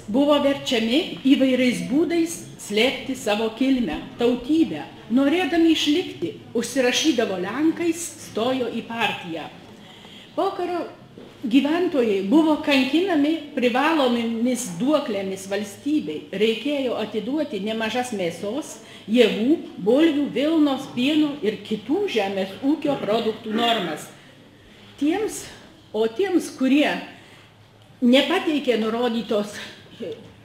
buvo verčiami įvairiais būdais slėpti savo kilmę, tautybę. Norėdami išlikti, užsirašydavo Lenkais, stojo į partiją. Pokario gyventojai buvo kankinami privalomomis duoklėmis valstybei. Reikėjo atiduoti nemažas mėsos, javų, bulvių, vilnos, pieno ir kitų žemės ūkio produktų normas. Tiems, kurie nepateikė nurodytos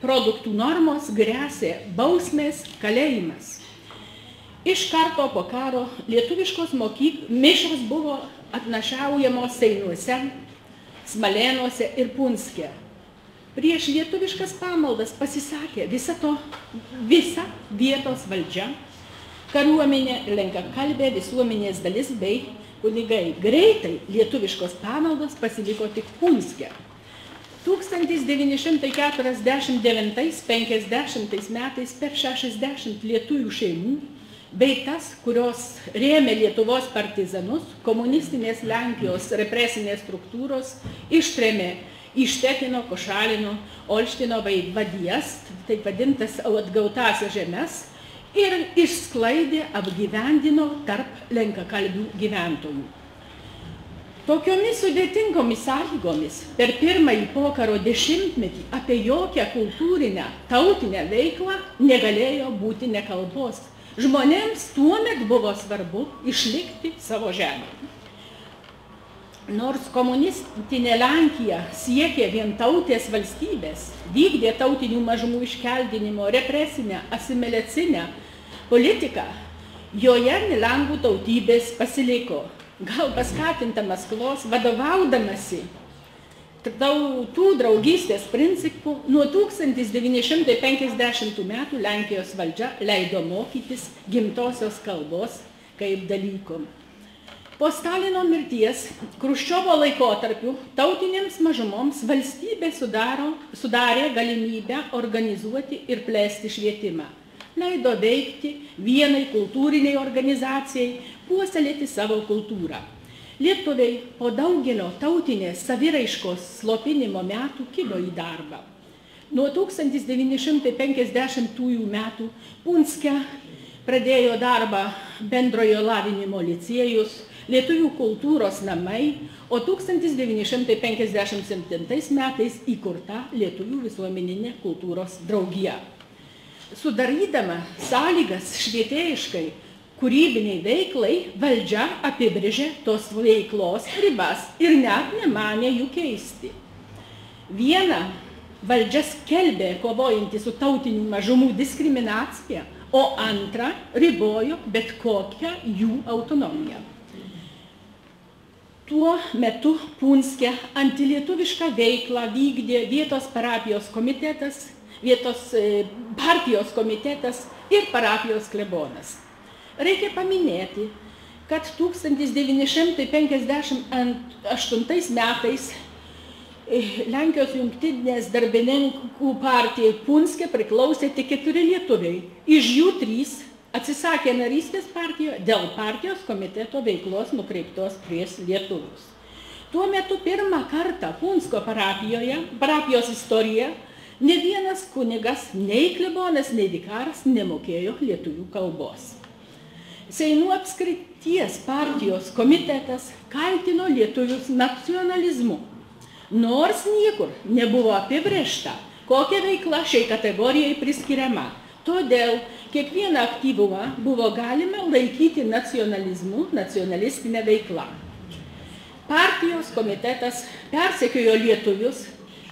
produktų normos, grėsė bausmės, kalėjimas. Iš karto po karo lietuviškos mišios buvo atnašaujamos Seinuose, Smalėnuose ir Punske. Prieš lietuviškas pamaldas pasisakė visa vietos valdžia, kariuomenė, lenkakalbė visuomenės dalis bei kunigai. Greitai lietuviškos pamaldos pasiliko tik Punske. 1949–50 metais per 60 lietuvių šeimų bei tas, kurios rėmė Lietuvos partizanus, komunistinės Lenkijos represinės struktūros ištrėmė į Štetino, Košalino, Olštino vadijas, taip vadintas atgautasias žemes, ir išsklaidė, apgyvendino tarp lenkakalbių gyventojų. Tokiomis sudėtingomis sąlygomis per pirmąjį pokario dešimtmetį apie jokią kultūrinę, tautinę veiklą negalėjo būti nė kalbos. Žmonėms tuomet buvo svarbu išlikti savo žemę. Nors komunistinė Lenkija siekė vientautės valstybės, vykdė tautinių mažumų iškeldinimo, represinę, asimiliacinę politiką, joje lenkų tautybės pasiliko. Gal paskatinta Maskvos, vadovaudamasi tautų draugystės principų, nuo 1950 metų Lenkijos valdžia leido mokytis gimtosios kalbos kaip dalykom. Po Stalino mirties Chruščiovo laikotarpiu tautinėms mažumoms valstybė sudarė galimybę organizuoti ir plėsti švietimą. Leido veikti vienai kultūriniai organizacijai, puoselėti savo kultūrą. Lietuviai po daugelio tautinės saviraiškos slopinimo metų kibo į darbą. Nuo 1950 metų Punske pradėjo darbą bendrojo lavinimo licėjus, Lietuvių kultūros namai, o 1957 metais įkurta Lietuvių visuomeninė kultūros draugija. Sudarydama sąlygas švietėjiškai kūrybiniai veiklai, valdžia apibrėžė tos veiklos ribas ir net nemanė jų keisti. Viena, valdžia skelbė kovojanti su tautinių mažumų diskriminacija, o antra, ribojo bet kokią jų autonomiją. Tuo metu Punske antilietuvišką veiklą vykdė vietos parapijos komitetas, vietos partijos komitetas ir parapijos klebonas. Reikia paminėti, kad 1958 metais Lenkijos jungtinės darbininkų partijai Punske priklausė tik 4 lietuviai. Iš jų 3 atsisakė narystės partijoje dėl partijos komiteto veiklos nukreiptos prieš lietuvius. Tuo metu pirmą kartą Punsko parapijos istorijoje ne vienas kunigas, nei klebonas, nei vikaras nemokėjo lietuvių kalbos. Seinų apskrities partijos komitetas kaltino lietuvius nacionalizmu, nors niekur nebuvo apibrėžta, kokia veikla šiai kategorijai priskiriama. Todėl kiekvieną aktyvumą buvo galima laikyti nacionalizmu, nacionalistinė veikla. Partijos komitetas persekiojo lietuvius,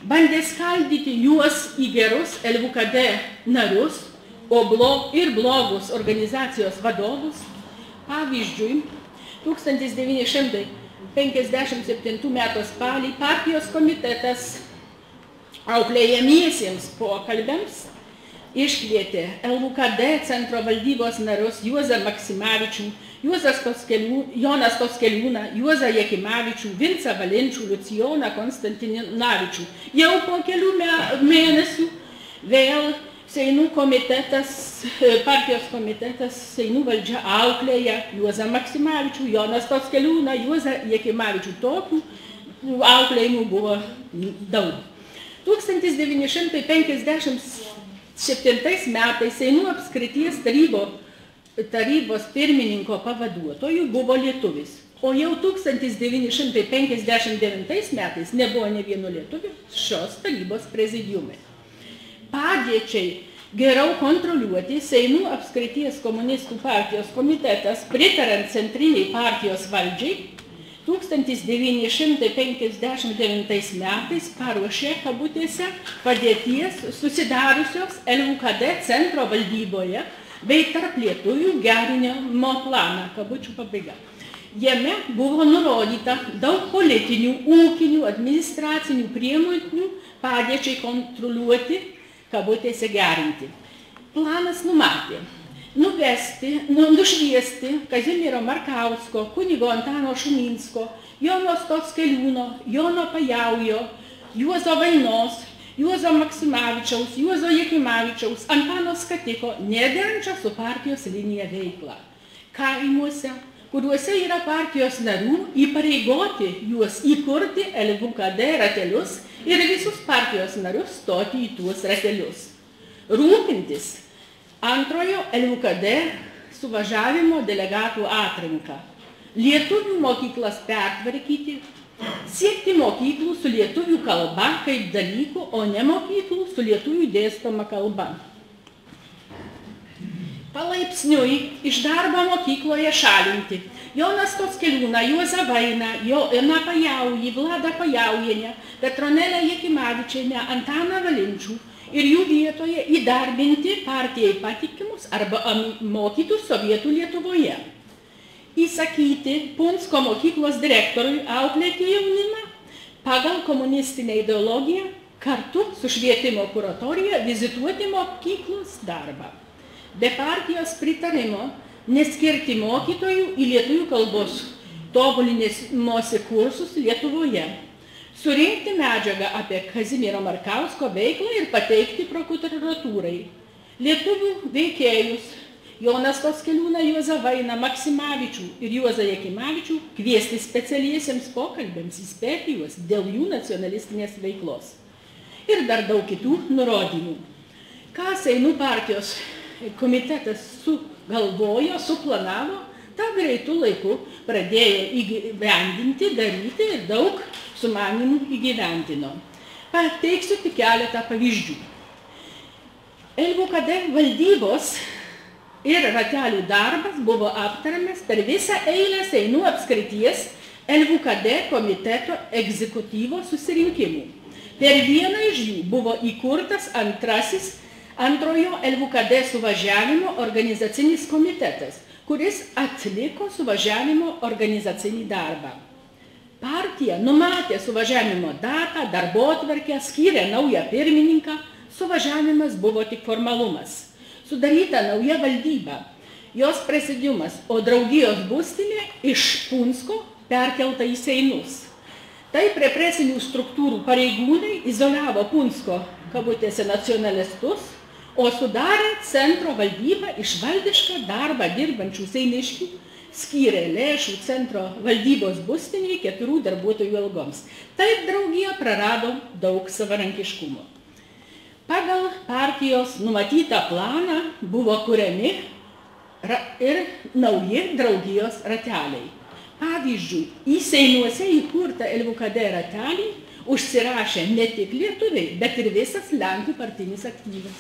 bandė skaldyti juos į gerus LVKD narius, ir blogus organizacijos vadovus. Pavyzdžiui, 1957 metų spalį partijos komitetas auklėjamiesiems pokalbiams iškvietė LVKD centro valdybos narius Juozą Maksimavičių, Jonas Toskeliūną, Juozą Jakimavičių, Vincą Valinčių, Lucijoną Konstantinavičių. Jau po kelių mėnesių vėl Seinų komitetas, partijos komitetas, Seinų valdžia auklėja Juozą Maksimavičių, Jonas Toskeliūną, Juozą Jakimavičių. Tokių auklėjimų buvo daug. 1957 metais Seinų apskrities tarybos pirmininko pavaduotojų buvo lietuvis, o jau 1959 metais nebuvo ne vieno lietuvio šios tarybos prezidiume. Padėčiai geriau kontroliuoti Seinų apskrities komunistų partijos komitetas, pritarant centriniai partijos valdžiai, 1959 metais paruošė kabutėse padėties susidariusios LUKD centro valdyboje bei tarp lietuvių gerinimo planą, kabučių pabaiga. Jame buvo nurodyta daug politinių, ūkinių, administracinių priemonių padėčiai kontroliuoti, kabutėse gerinti. Planas numatė nušviesti Kazimiero Markausko, kunigo Antano Šuminsko, Jono Stockeliūno, Jono Pajaujo, Juozo Vainos, Juozo Maksimavičiaus, Juozo Jakimavičiaus, Antano Skatiko nederančią su partijos linija veiklą. Kaimuose, kuriuose yra partijos narių, įpareigoti juos įkurti LUKD ratelius ir visus partijos narius stoti į tuos ratelius. Rūpintis antrojo LUKD suvažiavimo delegatų atranką. Lietuvių mokyklas pertvarkyti, siekti mokyklų su lietuvių kalba kaip dalykų, o ne mokyklų su lietuvių dėstoma kalba. Palaipsniui iš darbo mokykloje šalinti Joną Stockeliūną, Juozą Vainą, Joną Pajaujį, Vladą Pajaujienę, Petronelę Jakimavičienę, Antaną Valinčių ir jų vietoje įdarbinti partijai patikimus arba mokytus Sovietų Lietuvoje. Įsakyti Punsko mokyklos direktoriui auklėti jaunimą pagal komunistinę ideologiją, kartu su švietimo kuratorija vizituoti mokyklos darbą. Be partijos pritarimo neskirti mokytojų į lietuvių kalbos tobulinimosi kursus Lietuvoje. Surinkti medžiagą apie Kazimiero Markausko veiklą ir pateikti prokuratūrai. Lietuvių veikėjus Joną Stockeliūną, Juozą Vainą, Maksimavičių ir Juozą Jakimavičių kviesti specialiesiems pokalbėms, įspėti juos dėl jų nacionalistinės veiklos. Ir dar daug kitų nurodymų. Ką Seinų partijos komitetas sugalvojo, suplanavo, tą greitų laikų pradėjo įgyvendinti, daryti ir daug sumanimų įgyvendino. Pateiksiu tik keletą pavyzdžių. LUKD valdybos ir ratelių darbas buvo aptariamas per visą eilę Seinų apskrities LUKD komiteto egzekutyvo susirinkimų. Per vieną iš jų buvo įkurtas antrojo LUKD suvažiavimo organizacinis komitetas, kuris atliko suvažiavimo organizacinį darbą. Partija numatė suvažiavimo datą, darbotvarkę, skyrė naują pirmininką, suvažiavimas buvo tik formalumas. Sudaryta nauja valdyba, jos prezidiumas, o draugijos būstinė iš Punsko perkelta į Seinus. Taip represinių struktūrų pareigūnai izoliavo Punsko, kabutėse, nacionalistus, o sudarė centro valdybą iš valdišką darbą dirbančių seiniškių, skyrė lėšų centro valdybos būstiniai 4 darbuotojų algoms. Taip draugija prarado daug savarankiškumo. Pagal partijos numatytą planą buvo kuriami ir nauji draugijos rateliai. Pavyzdžiui, į Seinuose įkurtą LUKD ratelį užsirašė ne tik lietuviai, bet ir visas Lenkų partinis aktyvas.